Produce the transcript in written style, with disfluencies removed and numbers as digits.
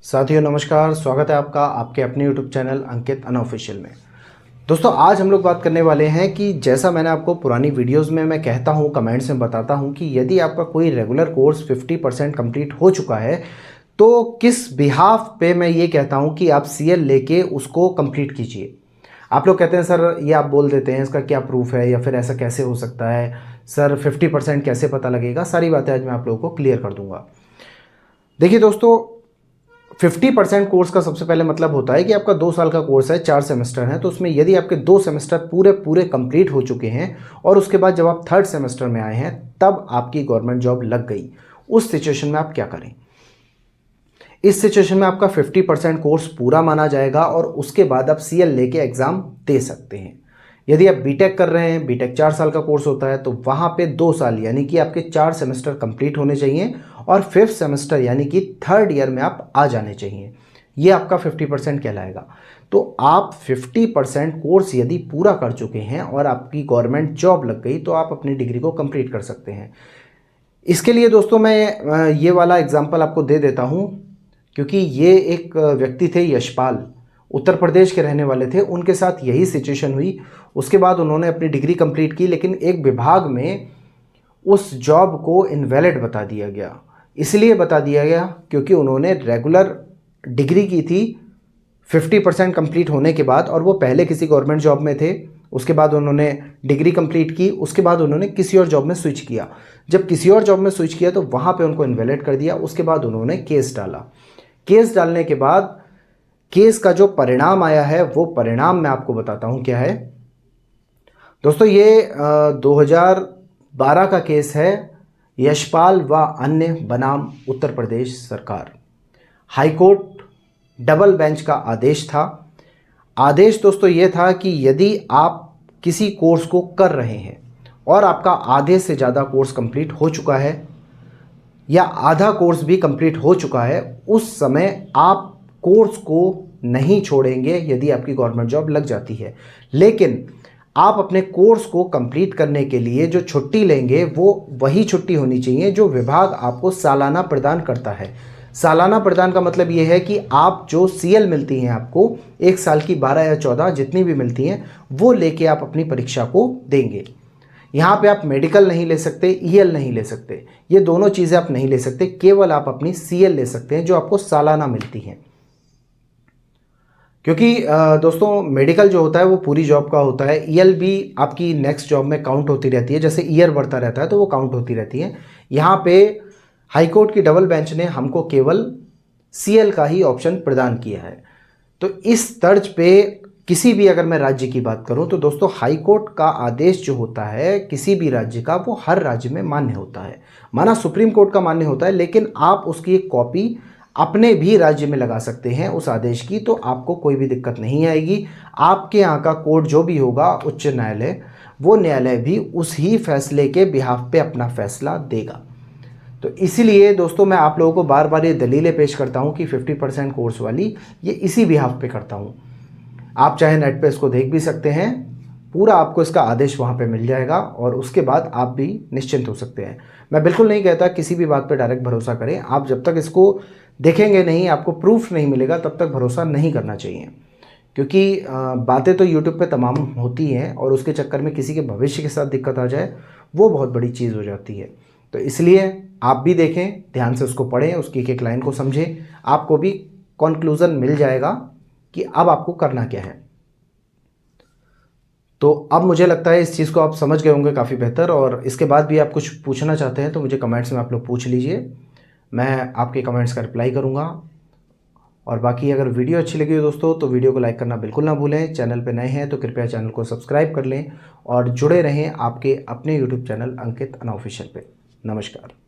साथियों नमस्कार, स्वागत है आपका आपके अपने यूट्यूब चैनल अंकित अनऑफिशियल में। दोस्तों आज हम लोग बात करने वाले हैं कि जैसा मैंने आपको पुरानी वीडियोस में मैं कहता हूं, कमेंट्स में बताता हूं कि यदि आपका कोई रेगुलर कोर्स 50% कंप्लीट हो चुका है तो किस बिहाफ पे मैं ये कहता हूं कि आप सीएल लेके उसको कंप्लीट कीजिए। आप लोग कहते हैं सर ये आप बोल देते हैं, इसका क्या प्रूफ है या फिर ऐसा कैसे हो सकता है सर, 50% कैसे पता लगेगा। सारी बातें आज मैं आप लोगों को क्लियर कर दूंगा। देखिए दोस्तों, 50% कोर्स का सबसे पहले मतलब होता है कि आपका 2 साल का कोर्स है, 4 सेमेस्टर है, तो उसमें यदि आपके 2 सेमेस्टर पूरे पूरे कंप्लीट हो चुके हैं और उसके बाद जब आप 3rd सेमेस्टर में आए हैं तब आपकी गवर्नमेंट जॉब लग गई, उस सिचुएशन में आप क्या करें। इस सिचुएशन में आपका 50% कोर्स पूरा माना जाएगा और उसके बाद आप सीएल लेके एग्जाम दे सकते हैं। यदि आप बीटेक कर रहे हैं, बीटेक 4 साल का कोर्स होता है, तो वहाँ पे 2 साल यानी कि आपके 4 सेमेस्टर कंप्लीट होने चाहिए और 5th सेमेस्टर यानी कि 3rd ईयर में आप आ जाने चाहिए। ये आपका 50% कहलाएगा। तो आप 50% कोर्स यदि पूरा कर चुके हैं और आपकी गवर्नमेंट जॉब लग गई तो आप अपनी डिग्री को कंप्लीट कर सकते हैं। इसके लिए दोस्तों मैं ये वाला एग्जाम्पल आपको दे देता हूँ, क्योंकि ये एक व्यक्ति थे यशपाल, उत्तर प्रदेश के रहने वाले थे। उनके साथ यही सिचुएशन हुई। उसके बाद उन्होंने अपनी डिग्री कंप्लीट की, लेकिन एक विभाग में उस जॉब को इनवैलिड बता दिया गया। इसलिए बता दिया गया क्योंकि उन्होंने रेगुलर डिग्री की थी 50% कंप्लीट होने के बाद, और वो पहले किसी गवर्नमेंट जॉब में थे। उसके बाद उन्होंने डिग्री कंप्लीट की, उसके बाद उन्होंने किसी और जॉब में स्विच किया। जब किसी और जॉब में स्विच किया तो वहाँ पे उनको इनवैलिड कर दिया। उसके बाद उन्होंने केस डाला। केस डालने के बाद केस का जो परिणाम आया है वो परिणाम मैं आपको बताता हूँ क्या है। दोस्तों ये 2012 का केस है, यशपाल व अन्य बनाम उत्तर प्रदेश सरकार। हाईकोर्ट डबल बेंच का आदेश था। आदेश दोस्तों ये था कि यदि आप किसी कोर्स को कर रहे हैं और आपका आधे से ज़्यादा कोर्स कंप्लीट हो चुका है या आधा कोर्स भी कंप्लीट हो चुका है, उस समय आप कोर्स को नहीं छोड़ेंगे यदि आपकी गवर्नमेंट जॉब लग जाती है। लेकिन आप अपने कोर्स को कंप्लीट करने के लिए जो छुट्टी लेंगे वो वही छुट्टी होनी चाहिए जो विभाग आपको सालाना प्रदान करता है। सालाना प्रदान का मतलब ये है कि आप जो सीएल मिलती हैं आपको 1 साल की 12 या 14 जितनी भी मिलती हैं वो लेके आप अपनी परीक्षा को देंगे। यहाँ पे आप मेडिकल नहीं ले सकते, ईएल नहीं ले सकते, ये दोनों चीज़ें आप नहीं ले सकते। केवल आप अपनी सीएल ले सकते हैं जो आपको सालाना मिलती हैं। क्योंकि दोस्तों मेडिकल जो होता है वो पूरी जॉब का होता है, ईएल भी आपकी नेक्स्ट जॉब में काउंट होती रहती है। जैसे ईयर बढ़ता रहता है तो वो काउंट होती रहती है। यहाँ पे हाईकोर्ट की डबल बेंच ने हमको केवल सीएल का ही ऑप्शन प्रदान किया है। तो इस तर्ज पे किसी भी, अगर मैं राज्य की बात करूं तो दोस्तों हाईकोर्ट का आदेश जो होता है किसी भी राज्य का, वो हर राज्य में मान्य होता है। माना सुप्रीम कोर्ट का मान्य होता है, लेकिन आप उसकी एक कॉपी अपने भी राज्य में लगा सकते हैं उस आदेश की, तो आपको कोई भी दिक्कत नहीं आएगी। आपके यहाँ का कोर्ट जो भी होगा, उच्च न्यायालय, वो न्यायालय भी उस ही फैसले के बिहाफ पे अपना फैसला देगा। तो इसीलिए दोस्तों मैं आप लोगों को बार बार ये दलीलें पेश करता हूँ कि 50% कोर्स वाली, ये इसी बिहाफ पे करता हूँ। आप चाहे नेट पे इसको देख भी सकते हैं, पूरा आपको इसका आदेश वहाँ पे मिल जाएगा और उसके बाद आप भी निश्चिंत हो सकते हैं। मैं बिल्कुल नहीं कहता किसी भी बात पे डायरेक्ट भरोसा करें। आप जब तक इसको देखेंगे नहीं, आपको प्रूफ नहीं मिलेगा, तब तक भरोसा नहीं करना चाहिए। क्योंकि बातें तो यूट्यूब पे तमाम होती हैं और उसके चक्कर में किसी के भविष्य के साथ दिक्कत आ जाए वो बहुत बड़ी चीज़ हो जाती है। तो इसलिए आप भी देखें, ध्यान से उसको पढ़ें, उसकी एक एक लाइन को समझें, आपको भी कंक्लूजन मिल जाएगा कि अब आपको करना क्या है। तो अब मुझे लगता है इस चीज़ को आप समझ गए होंगे काफ़ी बेहतर, और इसके बाद भी आप कुछ पूछना चाहते हैं तो मुझे कमेंट्स में आप लोग पूछ लीजिए, मैं आपके कमेंट्स का रिप्लाई करूँगा। और बाकी अगर वीडियो अच्छी लगी हो दोस्तों तो वीडियो को लाइक करना बिल्कुल ना भूलें। चैनल पे नए हैं तो कृपया चैनल को सब्सक्राइब कर लें और जुड़े रहें आपके अपने यूट्यूब चैनल अंकित अनऑफिशियल पे। नमस्कार।